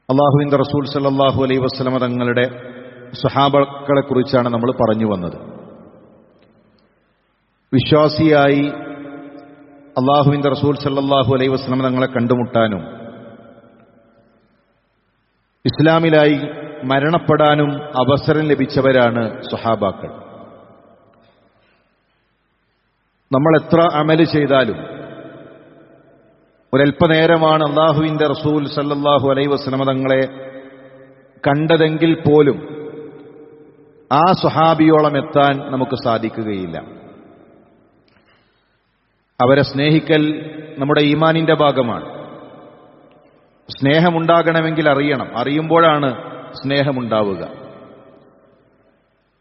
അല്ലാഹുവിന്റെ റസൂൽ സല്ലല്ലാഹു അലൈഹി വസല്ലമ തങ്ങളുടെ സ്വഹാബകളെ കുറിച്ചാണ് നമ്മൾ പറഞ്ഞു വന്നത്. വിശ്വാസിയായി അല്ലാഹുവിന്റെ റസൂൽ സല്ലല്ലാഹു അലൈഹി വസല്ലമ തങ്ങളെ കണ്ടുമുട്ടാനും ഇസ്ലാമിലായി മരണപ്പെടാനും അവസരം ലഭിച്ചവരാണ് സ്വഹാബാക്കൾ. നമ്മൾ എത്ര അമല് ചെയ്താലും ഒരൽപ്പനേരമാണ് അല്ലാഹുവിന്റെ റസൂൽ സല്ലല്ലാഹു അലൈഹി വസല്ലമ തങ്ങളെ കണ്ടതെങ്കിൽ പോലും ആ സ്വഹാബിയോളം എത്താൻ നമുക്ക് സാധിക്കുകയില്ല. അവരെ സ്നേഹിക്കൽ നമ്മുടെ ഈമാനിന്റെ ഭാഗമാണ്. സ്നേഹമുണ്ടാകണമെങ്കിൽ അറിയണം, അറിയുമ്പോഴാണ് സ്നേഹമുണ്ടാവുക.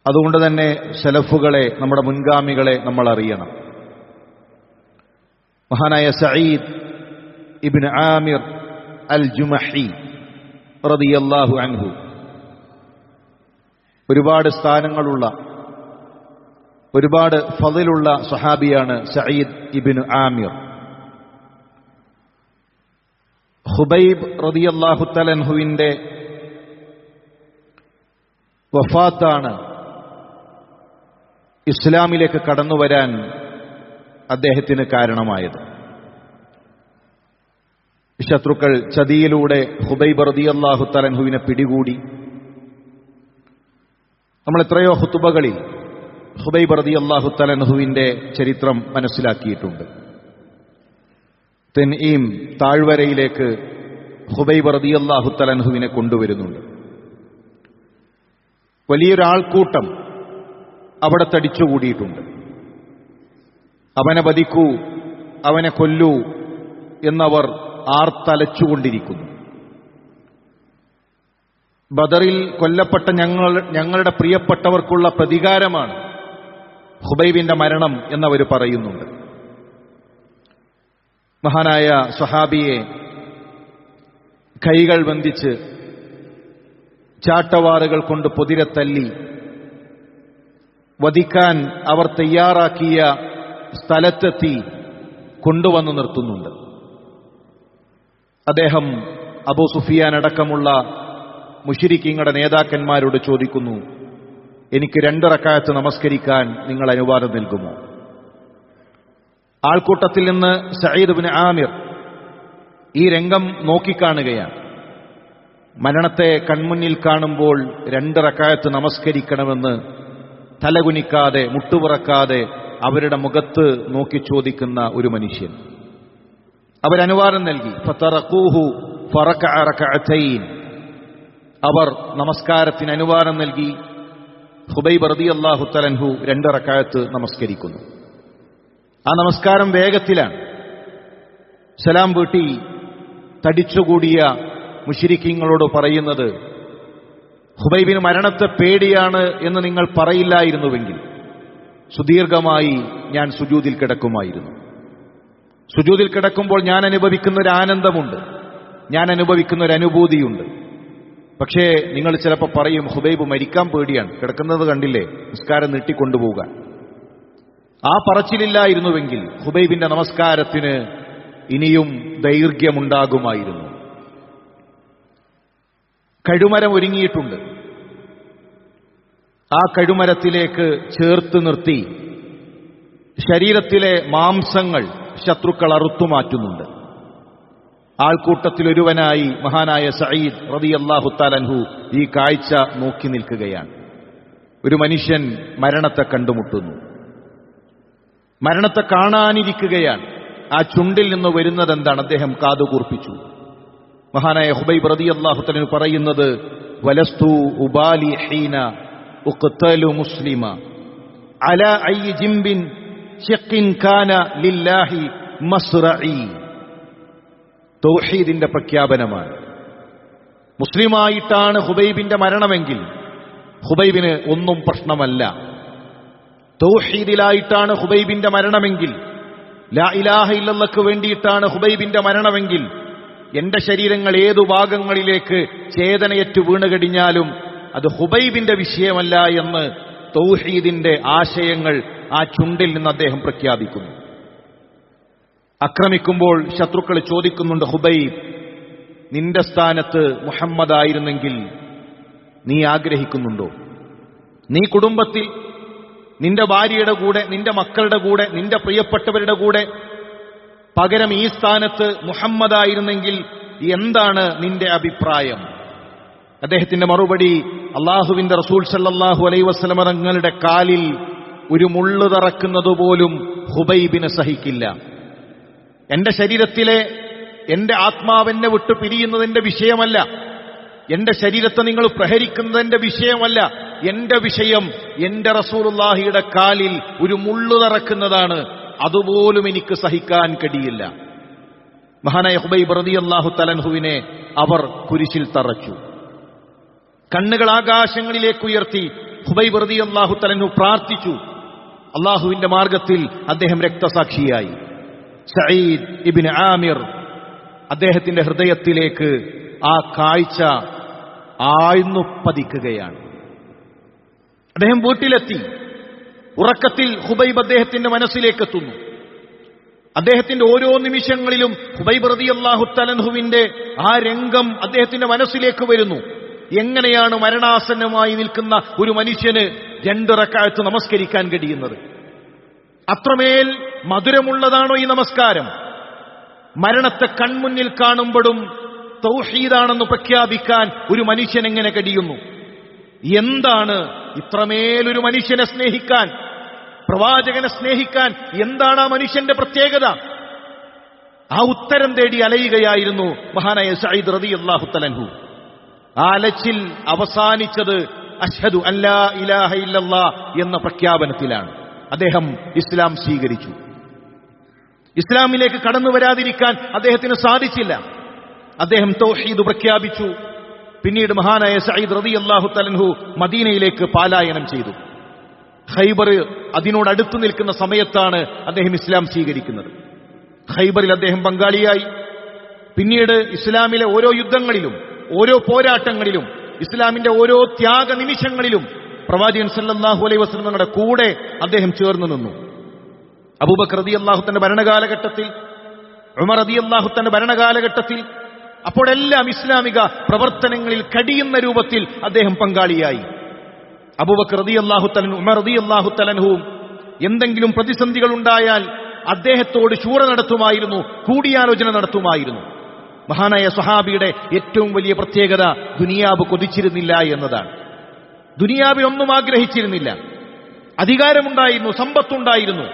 അതുകൊണ്ട് തന്നെ സലഫുകളെ, നമ്മുടെ മുൻഗാമികളെ നമ്മൾ അറിയണം. മഹാനായ സഈദ് ഇബ്നു ആമിർ അൽ ജുമഹി റളിയല്ലാഹു അൻഹു ഒരുപാട് സ്ഥാനങ്ങളുള്ള, ഒരുപാട് ഫളിലുള്ള സ്വഹാബിയാണ് സഈദ് ഇബ്നു ആമിർ. ഖുബൈബ് റളിയല്ലാഹു തആല അൻഹുവിന്റെ വഫാത്താണ് ഇസ്ലാമിലേക്ക് കടന്നുവരാൻ അദ്ദേഹത്തിന് കാരണമായത്. ശത്രുക്കൾ ചതിയിലൂടെ ഖുബൈബ് റളിയല്ലാഹു തആല അൻഹുവിനെ പിടികൂടി. നമ്മൾ എത്രയോ ഖുതുബകളിൽ ഖുബൈബ് റളിയല്ലാഹു തആല അൻഹുവിന്റെ ചരിത്രം മനസ്സിലാക്കിയിട്ടുണ്ട്. തൻഈം താഴ്വരയിലേക്ക് ഖുബൈബ് റളിയല്ലാഹു തആല അൻഹുവിനെ കൊണ്ടുവരുന്നുണ്ട്. വലിയൊരാൾക്കൂട്ടം അവിടെ തടിച്ചുകൂടിയിട്ടുണ്ട്. അവനെ വധിക്കൂ, അവനെ കൊല്ലൂ എന്നവർ ആർത്തലച്ചുകൊണ്ടിരിക്കുന്നു. ബദറിൽ കൊല്ലപ്പെട്ട ഞങ്ങളുടെ പ്രിയപ്പെട്ടവർക്കുള്ള പ്രതികാരമാണ് ഖുബൈബിന്റെ മരണം എന്നവർ പറയുന്നുണ്ട്. മഹാനായ സ്വഹാബിയെ കൈകൾ ബന്ധിച്ച് ചാട്ടവാറുകൾ കൊണ്ട് പൊതിരെ തല്ലി വധിക്കാൻ അവർ തയ്യാറാക്കിയ സ്ഥലത്തെത്തി കൊണ്ടുവന്നു നിർത്തുന്നുണ്ട്. അദ്ദേഹം അബൂ സുഫിയാൻ അടക്കമുള്ള മുശ്രിക്കീങ്ങളുടെ നേതാക്കന്മാരോട് ചോദിക്കുന്നു, എനിക്ക് 2 റക്അത്ത് നമസ്കരിക്കാൻ നിങ്ങൾ അനുവാദം നൽകുമോ? ആൾക്കൂട്ടത്തിൽ നിന്ന് സഈദ് ഇബ്നു ആമിർ ഈ രംഗം നോക്കിക്കാണുകയാണ്. മരണത്തെ കൺമുന്നിൽ കാണുമ്പോൾ 2 റക്അത്ത് നമസ്കരിക്കണമെന്ന് തലകുനിക്കാതെ, മുട്ടുപുറക്കാതെ അവരുടെ മുഖത്ത് നോക്കി ചോദിക്കുന്ന ഒരു മനുഷ്യൻ. അവരനുവാദം നൽകി. ഫതറഖൂഹു ഫറകഅ റകഅതൈൻ. അവർ നമസ്കാരത്തിന് അനുവാദം നൽകി. ഖുബൈബ് റളിയല്ലാഹു തആല അൻഹു 2 റക്അത്ത് നമസ്കരിക്കുന്നു. ആ നമസ്കാരം വേഗത്തിലാണ്. സലാം വീട്ടി തടിച്ചുകൂടിയ മുശ്രിക്കീങ്ങളോട് പറയുന്നത്, ഖുബൈബിന് മരണത്തെ പേടിയാണ് എന്ന് നിങ്ങൾ പറയില്ലായിരുന്നുവെങ്കിൽ സുദീർഘമായി ഞാൻ സുജൂദിൽ കിടക്കുമായിരുന്നു. സുജൂദിൽ കിടക്കുമ്പോൾ ഞാൻ അനുഭവിക്കുന്ന ഒരു ആനന്ദമുണ്ട്, ഞാൻ അനുഭവിക്കുന്ന ഒരു അനുഭൂതിയുണ്ട്. പക്ഷേ നിങ്ങൾ ചിലപ്പോൾ പറയും, ഖുബൈബ് മരിക്കാൻ പേടിയാണ്, കിടക്കുന്നത് കണ്ടില്ലേ, നിസ്കാരം നീട്ടിക്കൊണ്ടുപോകാൻ. ആ പറച്ചിലില്ലായിരുന്നുവെങ്കിൽ ഖുബൈബിന്റെ നമസ്കാരത്തിന് ഇനിയും ദൈർഘ്യമുണ്ടാകുമായിരുന്നു. കഴുമരം ഒരുങ്ങിയിട്ടുണ്ട്. ആ കഴുമരത്തിലേക്ക് ചേർത്ത് നിർത്തി ശരീരത്തിലെ മാംസങ്ങൾ ശത്രുക്കൾ അറുത്തുമാറ്റുന്നുണ്ട്. ആൾക്കൂട്ടത്തിലൊരുവനായി മഹാനായ സഈദ് റളിയല്ലാഹു തആല അൻഹു ഈ കാഴ്ച നോക്കി നിൽക്കുകയാണ്. ഒരു മനുഷ്യൻ മരണത്തെ കണ്ടുമുട്ടുന്നു. മരണത്തെ കാണാനിരിക്കുകയാണ്. ആ ചുണ്ടിൽ നിന്ന് വരുന്നത് എന്താണ്? അദ്ദേഹം കാതുകൂർപ്പിച്ചു. മഹാനായ ഖുബൈബ് റളിയല്ലാഹു തആല പറയുന്നത്, വലസ്തു ഉബാലി ഹീന ഉഖ്തലു മുസ്ലിമ അലാ അയ്യി ജിംബിൻ ശഖിൻ കാന ലില്ലാഹി മസ്റഈ. തൗഹീദിന്റെ പ്രഖ്യാപനമാണ്. മുസ്ലിമായിട്ടാണ് ഖുബൈബിന്റെ മരണമെങ്കിൽ ഖുബൈബിന് ഒന്നും പ്രശ്നമല്ല. തൗഹീദിലായിട്ടാണ് ഖുബൈബിന്റെ മരണമെങ്കിൽ, ലാ ഇലാഹ ഇല്ലല്ലാഹ്ക്ക് വേണ്ടിയിട്ടാണ് ഖുബൈബിന്റെ മരണമെങ്കിൽ, എന്റെ ശരീരങ്ങൾ ഏതു ഭാഗങ്ങളിലേക്ക് ചേതനയറ്റു വീണുകഴിഞ്ഞാലും അത് ഖുബൈബിന്റെ വിഷയമല്ല എന്ന് തൗഹീദിന്റെ ആശയങ്ങൾ ആ ചുണ്ടിൽ നിന്ന് അദ്ദേഹം പ്രഖ്യാപിക്കുന്നു. ആക്രമിക്കുമ്പോൾ ശത്രുക്കൾ ചോദിക്കുന്നുണ്ട്, ഖുബൈബ് നിന്റെ സ്ഥാനത്ത് മുഹമ്മദായിരുന്നെങ്കിൽ നീ ആഗ്രഹിക്കുന്നുണ്ടോ? നീ കുടുംബത്തിൽ നിന്റെ ഭാര്യയുടെ കൂടെ, നിന്റെ മക്കളുടെ കൂടെ, നിന്റെ പ്രിയപ്പെട്ടവരുടെ കൂടെ പകരം ഈ സ്ഥാനത്ത് മുഹമ്മദായിരുന്നെങ്കിൽ എന്താണ് നിന്റെ അഭിപ്രായം? അദ്ദേഹത്തിന്റെ മറുപടി, അള്ളാഹുവിന്റെ റസൂൽ സല്ലല്ലാഹു അലൈഹി വസല്ലം തങ്ങളുടെ കാലിൽ ഒരു മുള്ളു തറക്കുന്നതുപോലും ഹുബൈബിന് സഹിക്കില്ല. എന്റെ ശരീരത്തിലെ എന്റെ ആത്മാവെന്നെ വിട്ടു പിരിയുന്നതിന്റെ വിഷയമല്ല, എന്റെ ശരീരത്തെ നിങ്ങൾ പ്രഹരിക്കുന്നതിന്റെ വിഷയമല്ല. എന്റെ വിഷയം എന്റെ റസൂലുള്ളാഹിയുടെ കാലിൽ ഒരു മുള്ളു തറക്കുന്നതാണ്. അതുപോലും എനിക്ക് സഹിക്കാൻ കഴിയില്ല. മഹാനായ ഹുബൈബ് റളിയല്ലാഹു തആല അൻഹുവിനെ അവർ കുരിശിൽ തറച്ചു. കണ്ണുകൾ ആകാശങ്ങളിലേക്ക് ഉയർത്തി ഹുബൈബ് റളിയല്ലാഹു തആല അൻഹു പ്രാർത്ഥിച്ചു. അള്ളാഹുവിന്റെ മാർഗത്തിൽ അദ്ദേഹം രക്തസാക്ഷിയായി. സഈദ് ഇബ്നു ആമിർ, അദ്ദേഹത്തിന്റെ ഹൃദയത്തിലേക്ക് ആ കാഴ്ച ആഴ്ന്നു പതിക്കുകയാണ്. അദ്ദേഹം വീട്ടിലെത്തി. ഉറക്കത്തിൽ ഹുബൈബ് അദ്ദേഹത്തിന്റെ മനസ്സിലേക്ക് എത്തുന്നു. അദ്ദേഹത്തിന്റെ ഓരോ നിമിഷങ്ങളിലും ഹുബൈബ് റളിയല്ലാഹു തആല അൻഹുവിന്റെ ആ രംഗം അദ്ദേഹത്തിന്റെ മനസ്സിലേക്ക് വരുന്നു. എങ്ങനെയാണ് മരണാസന്നമായി നിൽക്കുന്ന ഒരു മനുഷ്യന് 2 റക്അത്ത് നമസ്കരിക്കാൻ കഴിയുന്നത്? അത്രമേൽ മധുരമുള്ളതാണോ ഈ നമസ്കാരം? മരണത്തെ കൺമുന്നിൽ കാണുമ്പോഴും തൗഹീദാണെന്ന് പ്രഖ്യാപിക്കാൻ ഒരു മനുഷ്യൻ എങ്ങനെ കഴിയുന്നു? എന്താണ് ഇത്രമേലൊരു മനുഷ്യനെ സ്നേഹിക്കാൻ, പ്രവാചകനെ സ്നേഹിക്കാൻ എന്താണ് ആ മനുഷ്യന്റെ പ്രത്യേകത? ആ ഉത്തരം തേടി അലയുകയായിരുന്നു മഹാനായ സഈദ് റളിയല്ലാഹു തആല അൻഹു. ആ അലച്ചിൽ അവസാനിച്ചത് അശ്ഹദു അല്ലാ ഇലാഹ ഇല്ലല്ലാഹ് എന്ന പ്രഖ്യാപനത്തിലാണ്. അദ്ദേഹം ഇസ്ലാം സ്വീകരിച്ചു. ഇസ്ലാമിലേക്ക് കടന്നു വരാതിരിക്കാൻ അദ്ദേഹത്തിന് സാധിച്ചില്ല. അദ്ദേഹം തൗഹീദ് പ്രഖ്യാപിച്ചു. പിന്നീട് മഹാനായ സഈദ് റളിയല്ലാഹു തആല അൻഹു മദീനയിലേക്ക് പലായനം ചെയ്തു. ഖൈബർ അതിനോടടുത്ത് നിൽക്കുന്ന സമയത്താണ് അദ്ദേഹം ഇസ്ലാം സ്വീകരിക്കുന്നത്. ഖൈബറിൽ അദ്ദേഹം പങ്കാളിയായി. പിന്നീട് ഇസ്ലാമിലെ ഓരോ യുദ്ധങ്ങളിലും, ഓരോ പോരാട്ടങ്ങളിലും, ഇസ്ലാമിന്റെ ഓരോ ത്യാഗ നിമിഷങ്ങളിലും പ്രവാചകൻ സല്ലല്ലാഹു അലൈഹി വസല്ലം തങ്ങളുടെ കൂടെ അദ്ദേഹം ചേർന്ന് നിന്നു. അബൂബക്കർ റളിയല്ലാഹു തന്റെ ഭരണകാലഘട്ടത്തിൽ, ഉമർ റളിയല്ലാഹു തന്റെ ഭരണകാലഘട്ടത്തിൽ, അപ്പോഴെല്ലാം ഇസ്ലാമിക പ്രവർത്തനങ്ങളിൽ കഴിയുന്ന രൂപത്തിൽ അദ്ദേഹം പങ്കാളിയായി. അബൂബക്കർ റളിയല്ലാഹു തആല, ഉമർ റളിയല്ലാഹു തആല എന്തെങ്കിലും പ്രതിസന്ധികൾ ഉണ്ടായാൽ അദ്ദേഹത്തോട് ശൂറ നടത്തുമായിരുന്നു, കൂടിയാലോചന നടത്തുമായിരുന്നു. മഹാനായ സ്വഹാബിയുടെ ഏറ്റവും വലിയ പ്രത്യേകത ദുനിയാവ് കൊതിച്ചിരുന്നില്ല എന്നതാണ്. ദുനിയാവിനൊന്നും ആഗ്രഹിച്ചിരുന്നില്ല. അധികാരമുണ്ടായിരുന്നു, സമ്പത്തുണ്ടായിരുന്നു.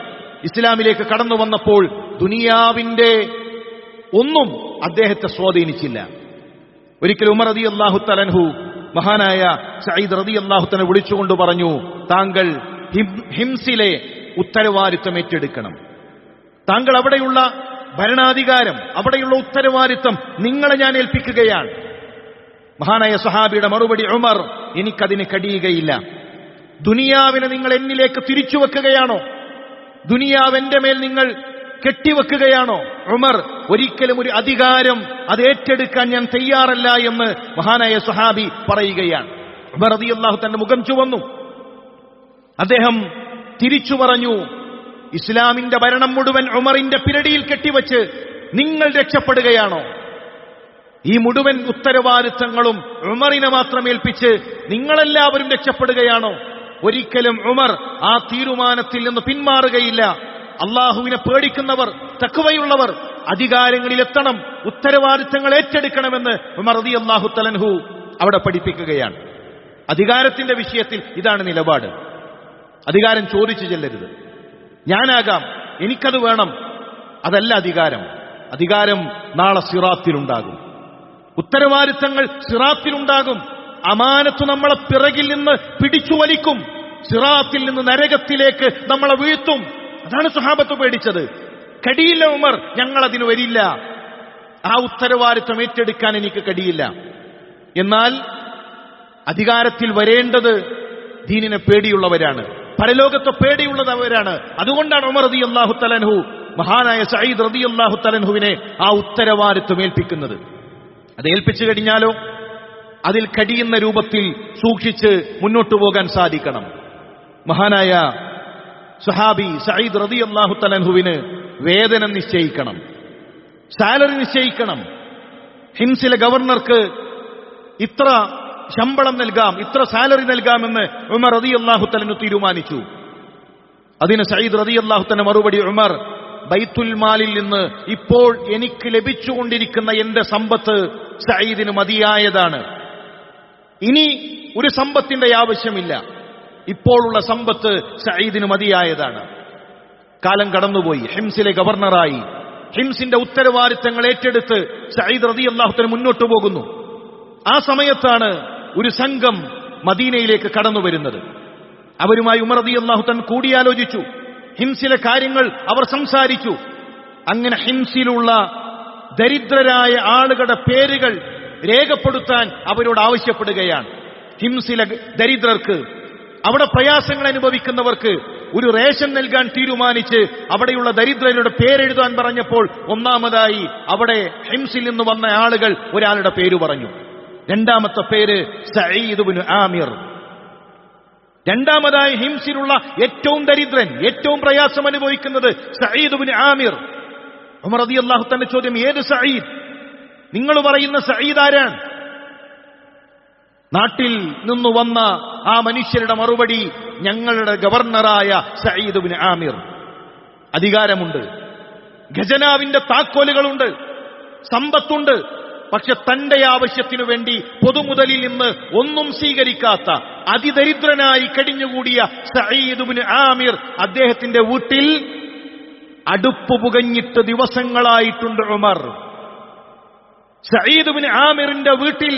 ഇസ്ലാമിലേക്ക് കടന്നു വന്നപ്പോൾ ദുനിയാവിന്റെ ഒന്നും അദ്ദേഹത്തെ സ്വാധീനിച്ചില്ല. ഒരിക്കൽ ഉമർ റളിയല്ലാഹു തആല അൻഹു മഹാനായ സഈദ് റളിയല്ലാഹു തആല വിളിച്ചുകൊണ്ട് പറഞ്ഞു, താങ്കൾ ഹിംസിലെ ഉത്തരവാദിത്വം ഏറ്റെടുക്കണം. താങ്കൾ അവിടെയുള്ള ഭരണാധികാരം, അവിടെയുള്ള ഉത്തരവാദിത്വം നിങ്ങളെ ഞാൻ ഏൽപ്പിക്കുകയാണ്. മഹാനായ സ്വഹാബിയുടെ മറുപടി, ഉമർ, എനിക്കതിന് കഴിയുകയില്ല. ദുനിയാവിനെ നിങ്ങൾ എന്നിലേക്ക് തിരിച്ചു വെക്കുകയാണോ? ദുനിയാവ് എന്റെ മേൽ നിങ്ങൾ കെട്ടിവെക്കുകയാണോ? ഉമർ, ഒരിക്കലും ഒരു അധികാരം അത് ഏറ്റെടുക്കാൻ ഞാൻ തയ്യാറല്ല എന്ന് മഹാനായ സ്വഹാബി പറയുകയാണ്. ഉമർ റളിയല്ലാഹു തന്റെ മുഖം ചുവന്നു. അദ്ദേഹം തിരിച്ചു പറഞ്ഞു, ഇസ്ലാമിന്റെ ഭരണം മുഴുവൻ ഉമറിന്റെ പിരടിയിൽ കെട്ടിവെച്ച് നിങ്ങൾ രക്ഷപ്പെടുകയാണോ? ഈ മുഴുവൻ ഉത്തരവാദിത്തങ്ങളും ഉമറിനെ മാത്രം ഏൽപ്പിച്ച് നിങ്ങളെല്ലാവരും രക്ഷപ്പെടുകയാണോ? ഒരിക്കലും ഉമർ ആ തീരുമാനത്തിൽ നിന്ന് പിന്മാറുകയില്ല. അള്ളാഹുവിനെ പേടിക്കുന്നവർ, തഖ്വയുള്ളവർ അധികാരങ്ങളിലെത്തണം, ഉത്തരവാദിത്തങ്ങൾ ഏറ്റെടുക്കണമെന്ന് ഉമർ റളിയല്ലാഹു തആല അൻഹു അവിടെ പഠിപ്പിക്കുകയാണ്. അധികാരത്തിന്റെ വിഷയത്തിൽ ഇതാണ് നിലപാട്. അധികാരം ചോദിച്ചു ചെല്ലരുത്. ഞാനാകാം, എനിക്കത് വേണം, അതല്ല അധികാരം. അധികാരം നാളെ സിറാത്തിലുണ്ടാകും. ഉത്തരവാദിത്തങ്ങൾ സിറാത്തിലുണ്ടാകും. അമാനത്ത് നമ്മളെ പിറകിൽ നിന്ന് പിടിച്ചു വലിക്കും. സിറാത്തിൽ നിന്ന് നരകത്തിലേക്ക് നമ്മളെ വീഴ്ത്തും. അതാണ് സ്വഹാബത്ത് പേടിച്ചത്. കഴിയില്ല ഉമർ, ഞങ്ങളതിന് വരില്ല. ആ ഉത്തരവാദിത്തം ഏറ്റെടുക്കാൻ എനിക്ക് കഴിയില്ല. എന്നാൽ അധികാരത്തിൽ വരേണ്ടത് ദീനിനെ പേടിയുള്ളവരാണ്, പരലോകത്തെ പേടിയുള്ളവരാണ്. അതുകൊണ്ടാണ് ഉമർ റളിയല്ലാഹു തആല അൻഹു മഹാനായ സഈദ് റളിയല്ലാഹു തആല അൻഹുവിനെ ആ ഉത്തരവാദിത്വം ഏൽപ്പിക്കുന്നത്. അത് ഏൽപ്പിച്ചു കഴിഞ്ഞാലോ അതിൽ കഴിയുന്ന രൂപത്തിൽ സൂക്ഷിച്ച് മുന്നോട്ടു പോകാൻ സാധിക്കണം. മഹാനായ സഹാബി സഈദ് റളിയല്ലാഹു തആല അൻഹുവിന് വേതനം നിശ്ചയിക്കണം, സാലറി നിശ്ചയിക്കണം. ഹിംസിലെ ഗവർണർക്ക് ഇത്ര ശമ്പളം നൽകാം, ഇത്ര സാലറി നൽകാമെന്ന് ഉമർ റളിയല്ലാഹു തആല തീരുമാനിച്ചു. അതിന് സഈദ് റളിയല്ലാഹു തആല മറുപടി, ഉമർ, ബൈത്തുൽ മാലിൽ നിന്ന് ഇപ്പോൾ എനിക്ക് ലഭിച്ചുകൊണ്ടിരിക്കുന്ന എന്റെ സമ്പത്ത് സഈദിന് മതിയായതാണ്. ഇനി ഒരു സമ്പത്തിന്റെ ആവശ്യമില്ല. ഇപ്പോഴുള്ള സമ്പത്ത് സഈദിന് മതിയായതാണ്. കാലം കടന്നുപോയി. ഹിംസിലെ ഗവർണറായി ഹിംസിന്റെ ഉത്തരവാദിത്തങ്ങൾ ഏറ്റെടുത്ത് സഈദ് റളിയല്ലാഹു തആല മുന്നോട്ടു പോകുന്നു. ആ സമയത്താണ് ഒരു സംഘം മദീനയിലേക്ക് കടന്നു വരുന്നത്. അവരുമായി ഉമർ റളിയല്ലാഹു തആല കൂടിയാലോചിച്ചു. ഹിംസിലെ കാര്യങ്ങൾ അവർ സംസാരിച്ചു. അങ്ങനെ ഹിംസിലുള്ള ദരിദ്രരായ ആളുകളുടെ പേരുകൾ രേഖപ്പെടുത്താൻ അവരോട് ആവശ്യപ്പെടുകയാണ്. ഹിംസിലെ ദരിദ്രർക്ക്, അവിടെ പ്രയാസങ്ങൾ അനുഭവിക്കുന്നവർക്ക് ഒരു റേഷൻ നൽകാൻ തീരുമാനിച്ച് അവിടെയുള്ള ദരിദ്രരുടെ പേരെഴുതാൻ പറഞ്ഞപ്പോൾ ഒന്നാമതായി അവിടെ ഹിംസിൽ നിന്ന് വന്ന ആളുകൾ ഒരാളുടെ പേര് പറഞ്ഞു. രണ്ടാമത്തെ പേര് സഈദ് ഇബ്നു ആമിർ. രണ്ടാമതായി ഹിംസിലുള്ള ഏറ്റവും ദരിദ്രൻ, ഏറ്റവും പ്രയാസം അനുഭവിക്കുന്നത് സഈദ് ഇബ്നു ആമിർ. ഉമർ റളിയല്ലാഹു തആല ചോദ്യം, ഏത് സഈദ്? നിങ്ങൾ പറയുന്ന സഈദ് ആരാണ്? നാട്ടിൽ നിന്നു വന്ന ആ മനുഷ്യരുടെ മറുപടി, ഞങ്ങളുടെ ഗവർണറായ സഈദ് ഇബ്നു ആമിർ. അധികാരമുണ്ട്, ഖജനാവിന്റെ താക്കോലുകളുണ്ട്, സമ്പത്തുണ്ട്. പക്ഷെ തന്റെ ആവശ്യത്തിനു വേണ്ടി പൊതുമുതലിൽ നിന്ന് ഒന്നും സ്വീകരിക്കാത്ത അതിദരിദ്രനായി കഴിഞ്ഞുകൂടിയ സഈദ് ഇബ്നു ആമിർ, അദ്ദേഹത്തിന്റെ വീട്ടിൽ അടുപ്പ് പുകഞ്ഞിട്ട് ദിവസങ്ങളായിട്ടുണ്ട് ഉമർ. സഈദ് ഇബ്നു ആമിറിന്റെ വീട്ടിൽ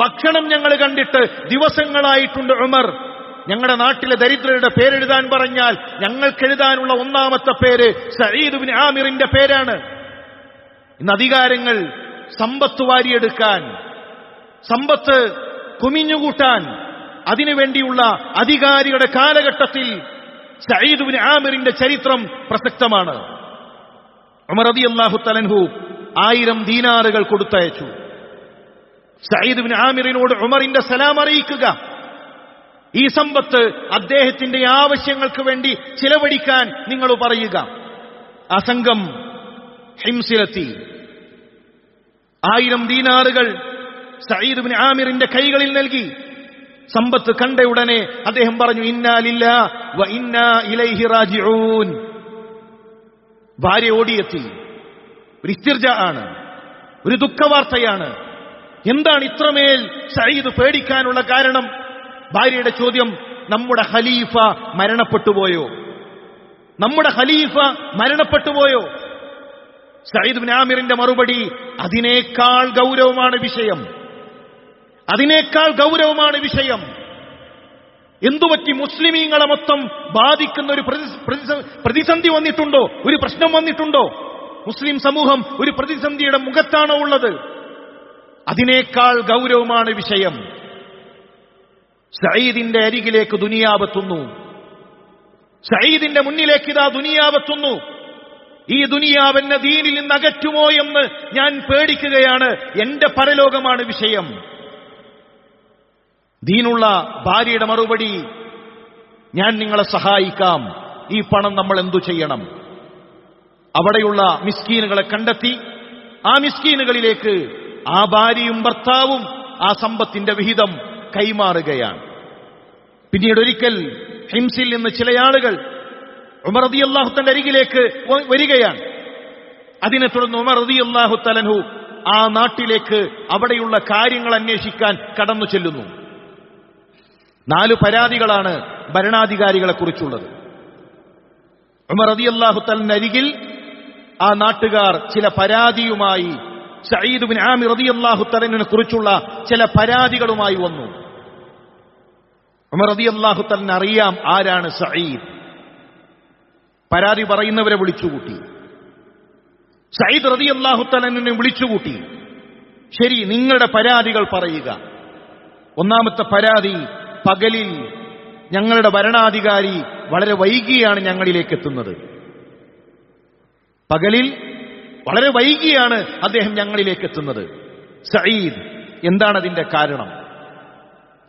ഭക്ഷണം ഞങ്ങൾ കണ്ടിട്ട് ദിവസങ്ങളായിട്ടുണ്ട് ഉമർ. ഞങ്ങളുടെ നാട്ടിലെ ദരിദ്രരുടെ പേരെഴുതാൻ പറഞ്ഞാൽ ഞങ്ങൾക്കെഴുതാനുള്ള ഒന്നാമത്തെ പേര് സഈദ് ഇബ്നു ആമിറിന്റെ പേരാണ്. ഇന്ന് അധികാരങ്ങൾ സമ്പത്ത് വാരിയെടുക്കാൻ, സമ്പത്ത് കുമിഞ്ഞുകൂട്ടാൻ, അതിനുവേണ്ടിയുള്ള അധികാരികളുടെ കാലഘട്ടത്തിൽ സഈദ് ഇബ്നു ആമിറിന്റെ ചരിത്രം പ്രസക്തമാണ്. ഉമർ റളിയല്ലാഹു തആല അൻഹു 1000 ദീനാറുകൾ കൊടുത്തയച്ചു. സഈദ് ഇബ്നു ആമിറിനോട് ഉമറിന്റെ സലാം അറിയിക്കുക, ഈ സമ്പത്ത് അദ്ദേഹത്തിന്റെ ആവശ്യങ്ങൾക്ക് വേണ്ടി ചിലവഴിക്കാൻ നിങ്ങൾ പറയുക. ആ സംഘം ഹിംസിലെത്തി. 1000 ദീനാറുകൾ സഈദ് ഇബ്നു ആമിറിന്റെ കൈകളിൽ നൽകി. സമ്പത്ത് കണ്ട ഉടനെ അദ്ദേഹം പറഞ്ഞു, ഇന്നാ ലില്ലാഹി വ ഇന്നാ ഇലൈഹി റാജിഊൻ. ഭാര്യ ഓടിയെത്തി. ഒരു ഇസ്തിർജ ആണ്, ഒരു ദുഃഖവാർത്തയാണ്. എന്താണ് ഇത്രമേൽ സഈദ് പേടിക്കാനുള്ള കാരണം? ഭാര്യയുടെ ചോദ്യം, നമ്മുടെ ഖലീഫ മരണപ്പെട്ടുപോയോ? നമ്മുടെ ഖലീഫ മരണപ്പെട്ടുപോയോ? സഈദ് ഇബ്നു ആമിറിന്റെ മറുപടി, അതിനേക്കാൾ ഗൗരവമാണ് വിഷയം, അതിനേക്കാൾ ഗൗരവമാണ് വിഷയം. എന്തുപറ്റി? മുസ്ലിമീങ്ങളെ മൊത്തം ബാധിക്കുന്ന ഒരു പ്രതിസന്ധി വന്നിട്ടുണ്ടോ? ഒരു പ്രശ്നം വന്നിട്ടുണ്ടോ? മുസ്ലിം സമൂഹം ഒരു പ്രതിസന്ധിയുടെ മുഖത്താണോ ഉള്ളത്? അതിനേക്കാൾ ഗൗരവമാണ് വിഷയം. സഈദിന്റെ അരികിലേക്ക് ദുനിയാവെത്തുന്നു. സഈദിന്റെ മുന്നിലേക്ക് ഇതാ ദുനിയാവെത്തുന്നു. ഈ ദുനിയാവ് എന്നെ ദീനിൽ നിന്ന് അകറ്റുമോ എന്ന് ഞാൻ പേടിക്കുകയാണ്. എന്റെ പരലോകമാണ് വിഷയം. ദീനുള്ള ഭാര്യയുടെ മറുപടി, ഞാൻ നിങ്ങളെ സഹായിക്കാം. ഈ പണം നമ്മൾ എന്തു ചെയ്യണം? അവിടെയുള്ള മിസ്കീനുകളെ കണ്ടെത്തി ആ മിസ്കീനുകളിലേക്ക് ആ ഭാര്യയും ഭർത്താവും ആ സമ്പത്തിന്റെ വിഹിതം കൈമാറുകയാണ്. പിന്നീട് ഒരിക്കൽ ഹിംസിൽ നിന്ന് ചില ആളുകൾ ഉമർ റളിയല്ലാഹു തആല അരികിലേക്ക് വരികയാണ്. അതിനെ തുടർന്ന് ഉമർ റളിയല്ലാഹു തആല അൻഹു ആ നാട്ടിലേക്ക് അവിടെയുള്ള കാര്യങ്ങൾ അന്വേഷിക്കാൻ കടന്നു ചെല്ലുന്നു. 4 പരാതികളാണ് ഭരണാധികാരികളെ കുറിച്ചുള്ളത്. ഉമർ റളിയല്ലാഹു തആലയുടെ അരികിൽ ആ നാട്ടുകാർ ചില പരാതിയുമായി, സഈദ് ഇബ്നു ആമിർ റളിയല്ലാഹു തആലയെ കുറിച്ചുള്ള ചില പരാതികളുമായി വന്നു. ഉമർ റളിയല്ലാഹു തആലയെ അറിയാം ആരാണ് സഈദ്. പരാതി പറയുന്നവരെ വിളിച്ചുകൂട്ടി. സഈദ് റളിയല്ലാഹു തആലയെ വിളിച്ചുകൂട്ടി. ശരി, നിങ്ങളുടെ പരാതികൾ പറയുക. ഒന്നാമത്തെ പരാതി, പകലിൽ ഞങ്ങളുടെ ഭരണാധികാരി വളരെ വൈകിയാണ് ഞങ്ങളിലേക്ക് എത്തുന്നത്. പകലിൽ വളരെ വൈകിയാണ് അദ്ദേഹം ഞങ്ങളിലേക്ക് എത്തുന്നത്. സഈദ്, എന്താണ് അതിന്റെ കാരണം?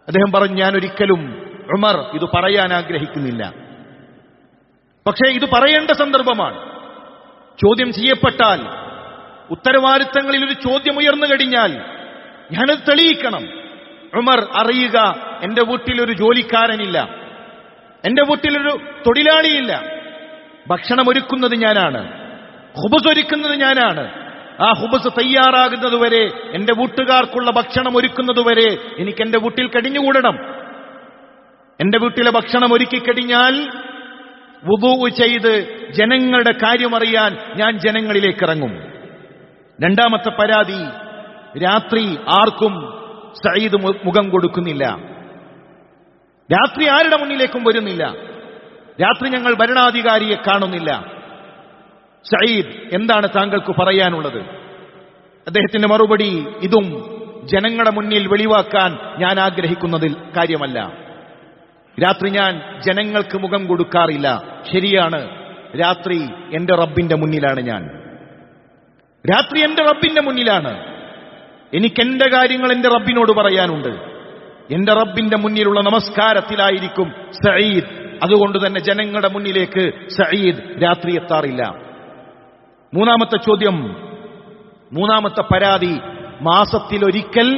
അദ്ദേഹം പറഞ്ഞു, ഞാൻ ഒരിക്കലും ഉമർ ഇത് പറയാൻ ആഗ്രഹിക്കുന്നില്ല, പക്ഷേ ഇത് പറയേണ്ട സന്ദർഭമാണ്. ചോദ്യം ചെയ്യപ്പെട്ടാൽ ഉത്തരവാദിത്തങ്ങളിൽ ഒരു ചോദ്യം ഉയർന്നു കഴിഞ്ഞാൽ ഞാനത് തെളിയിക്കണം. ഉമർ, അറിയുക, എന്റെ വീട്ടിലൊരു ജോലിക്കാരനില്ല, എന്റെ വീട്ടിലൊരു തൊഴിലാളിയില്ല. ഭക്ഷണം ഒരുക്കുന്നത് ഞാനാണ്, ഹുബസ് ഒരുക്കുന്നത് ഞാനാണ്. ആ ഹുബസ് തയ്യാറാകുന്നതുവരെ, എന്റെ വീട്ടുകാർക്കുള്ള ഭക്ഷണം ഒരുക്കുന്നതുവരെ എനിക്ക് എന്റെ വീട്ടിൽ കഴിഞ്ഞുകൂടണം. എന്റെ വീട്ടിലെ ഭക്ഷണം ഒരുക്കി കഴിഞ്ഞാൽ വുദൂ ചെയ്ത് ജനങ്ങളുടെ കാര്യമറിയാൻ ഞാൻ ജനങ്ങളിലേക്ക് ഇറങ്ങും. രണ്ടാമത്തെ പരാതി, രാത്രി ആർക്കും സഈദ് മുഖം കൊടുക്കുന്നില്ല. രാത്രി ആരുടെ മുന്നിലേക്കും വരുന്നില്ല. രാത്രി ഞങ്ങൾ ഭരണാധികാരിയെ കാണുന്നില്ല. സഈദ്, എന്താണ് താങ്കൾക്ക് പറയാനുള്ളത്? അദ്ദേഹത്തിന്റെ മറുപടി, ഇതും ജനങ്ങളുടെ മുന്നിൽ വെളിവാക്കാൻ ഞാൻ ആഗ്രഹിക്കുന്നതിൽ കാര്യമല്ല. രാത്രി ഞാൻ ജനങ്ങൾക്ക് മുഖം കൊടുക്കാറില്ല. ശരിയാണ്, രാത്രി എന്റെ റബ്ബിന്റെ മുന്നിലാണ് ഞാൻ. രാത്രി എന്റെ റബ്ബിന്റെ മുന്നിലാണ്. എനിക്ക് എന്റെ കാര്യങ്ങൾ എന്റെ റബ്ബിനോട് പറയാനുണ്ട്. എന്റെ റബ്ബിന്റെ മുന്നിലുള്ള നമസ്കാരത്തിലായിരിക്കും സഈദ്. അതുകൊണ്ട് തന്നെ ജനങ്ങളുടെ മുന്നിലേക്ക് സഈദ് രാത്രി എത്താറില്ല. മൂന്നാമത്തെ ചോദ്യം, മൂന്നാമത്തെ പരാതി, മാസത്തിലൊരിക്കൽ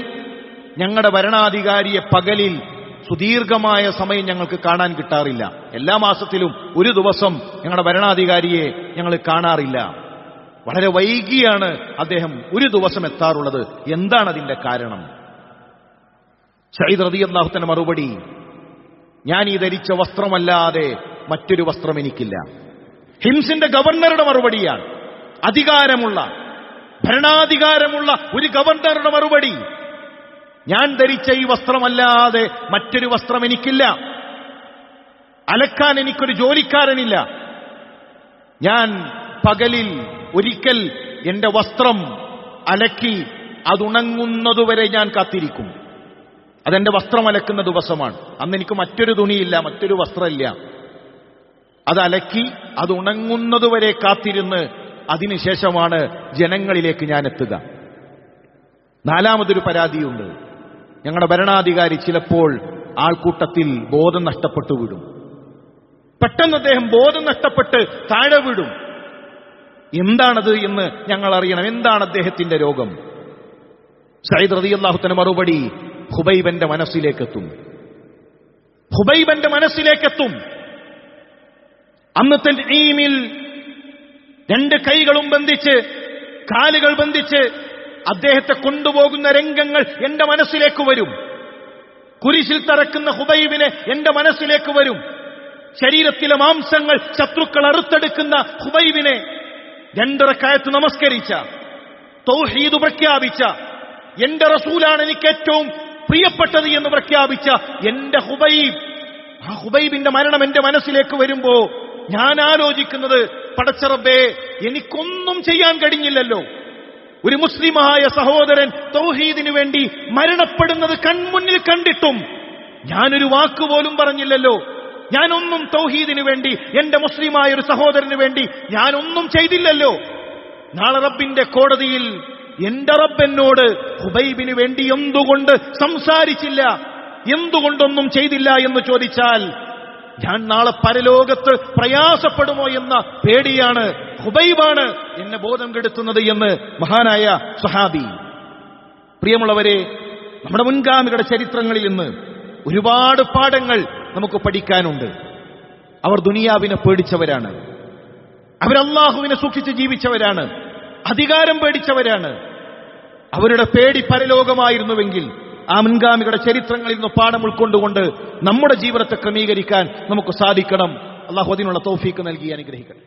ഞങ്ങളുടെ ഭരണാധികാരിയെ പകലിൽ സുദീർഘമായ സമയം ഞങ്ങൾക്ക് കാണാൻ കിട്ടാറില്ല. എല്ലാ മാസത്തിലും ഒരു ദിവസം ഞങ്ങളുടെ ഭരണാധികാരിയെ ഞങ്ങൾ കാണാറില്ല. വളരെ വൈകിയാണ് അദ്ദേഹം ഒരു ദിവസം എത്താറുള്ളത്. എന്താണ് അതിന്റെ കാരണം? സഈദ് റളിയല്ലാഹു അൻഹു മറുപടി, ഞാൻ ഈ ധരിച്ച വസ്ത്രമല്ലാതെ മറ്റൊരു വസ്ത്രം എനിക്കില്ല. ഹിംസിന്റെ ഗവർണറുടെ മറുപടിയാണ്. അധികാരമുള്ള, ഭരണാധികാരമുള്ള ഒരു ഗവർണറുടെ മറുപടി, ഞാൻ ധരിച്ച ഈ വസ്ത്രമല്ലാതെ മറ്റൊരു വസ്ത്രം എനിക്കില്ല. അലക്കാൻ എനിക്കൊരു ജോലിക്കാരനില്ല. ഞാൻ പകലിൽ ഒരിക്കൽ എന്റെ വസ്ത്രം അലക്കി അതുണങ്ങുന്നതുവരെ ഞാൻ കാത്തിരിക്കും. അതെന്റെ വസ്ത്രം അലക്കുന്ന ദിവസമാണ്. അന്ന് എനിക്ക് മറ്റൊരു തുണിയില്ല, മറ്റൊരു വസ്ത്രമില്ല. അത് അലക്കി അത് ഉണങ്ങുന്നതുവരെ കാത്തിരുന്ന് അതിനുശേഷമാണ് ജനങ്ങളിലേക്ക് ഞാൻ എത്തുക. നാലാമതൊരു പരാതിയുണ്ട്. ഞങ്ങളുടെ ഭരണാധികാരി ചിലപ്പോൾ ആൾക്കൂട്ടത്തിൽ ബോധം നഷ്ടപ്പെട്ടു വിടും. പെട്ടെന്ന് അദ്ദേഹം ബോധം നഷ്ടപ്പെട്ട് താഴെ വിടും. എന്താണത് എന്ന് ഞങ്ങൾ അറിയണം. എന്താണ് അദ്ദേഹത്തിന്റെ രോഗം? സഈദ് റളിയല്ലാഹു അൻഹു മറുപടി, ഹുബൈബന്റെ മനസ്സിലേക്കെത്തും. ഹുബൈബന്റെ മനസ്സിലേക്കെത്തും. അന്നത്തെ ഈമിൽ രണ്ട് കൈകളും ബന്ധിച്ച് കാലുകൾ ബന്ധിച്ച് അദ്ദേഹത്തെ കൊണ്ടുപോകുന്ന രംഗങ്ങൾ എന്റെ മനസ്സിലേക്ക് വരും. കുരിശിൽ തറക്കുന്ന ഹുബൈബിനെ എന്റെ മനസ്സിലേക്ക് വരും. ശരീരത്തിലെ മാംസങ്ങൾ ശത്രുക്കൾ അറുത്തെടുക്കുന്ന ഹുബൈബിനെ, 2 റക്അത്ത് നമസ്കരിച്ച, തൗഹീദ് പ്രഖ്യാപിച്ച, എന്റെ റസൂലാണ് എനിക്ക് ഏറ്റവും പ്രിയപ്പെട്ടത് എന്ന് പ്രഖ്യാപിച്ച എന്റെ ഹുബൈബ്, ആ ഹുബൈബിന്റെ മരണം എന്റെ മനസ്സിലേക്ക് വരുമ്പോ ഞാൻ ആലോചിക്കുന്നത്, പടച്ച റബ്ബേ, എനിക്കൊന്നും ചെയ്യാൻ കഴിഞ്ഞില്ലല്ലോ. ഒരു മുസ്ലിമായ സഹോദരൻ തൗഹീദിനു വേണ്ടി മരണപ്പെടുന്നത് കൺമുന്നിൽ കണ്ടിട്ടും ഞാനൊരു വാക്കുപോലും പറഞ്ഞില്ലല്ലോ. ഞാനൊന്നും തൗഹീദിനു വേണ്ടി, എന്റെ മുസ്ലിമായ ഒരു സഹോദരന് വേണ്ടി ഞാനൊന്നും ചെയ്തില്ലല്ലോ. നാളെ റബ്ബിന്റെ കോടതിയിൽ എന്റെ റബ്ബ് എന്നോട് ഹുബൈബിന് വേണ്ടി എന്തുകൊണ്ട് സംസാരിച്ചില്ല, എന്തുകൊണ്ടൊന്നും ചെയ്തില്ല എന്ന് ചോദിച്ചാൽ ഞാൻ നാളെ പരലോകത്ത് പ്രയാസപ്പെടുമോ എന്ന പേടിയാണ്, ഹുബൈബാണ് എന്നെ ബോധം കെടുത്തുന്നത് എന്ന് മഹാനായ സ്വഹാബി. പ്രിയമുള്ളവരെ, നമ്മുടെ മുൻഗാമികളുടെ ചരിത്രങ്ങളിൽ നിന്ന് ഒരുപാട് പാഠങ്ങൾ നമുക്ക് പഠിക്കാനുണ്ട്. അവർ ദുനിയാവിനെ പേടിച്ചവരാണ്. അവർ അല്ലാഹുവിനെ സൂക്ഷിച്ച് ജീവിച്ചവരാണ്. അധികാരം പേടിച്ചവരാണ്. അവരുടെ പേടി പരലോകമായിരുന്നുവെങ്കിൽ ആ മുൻഗാമികളുടെ ചരിത്രങ്ങളിൽ നിന്ന് പാഠം ഉൾക്കൊണ്ടുകൊണ്ട് നമ്മുടെ ജീവിതത്തെ ക്രമീകരിക്കാൻ നമുക്ക് സാധിക്കണം. അല്ലാഹു അതിനുള്ള തൗഫീക്ക് നൽകി അനുഗ്രഹിക്കട്ടെ.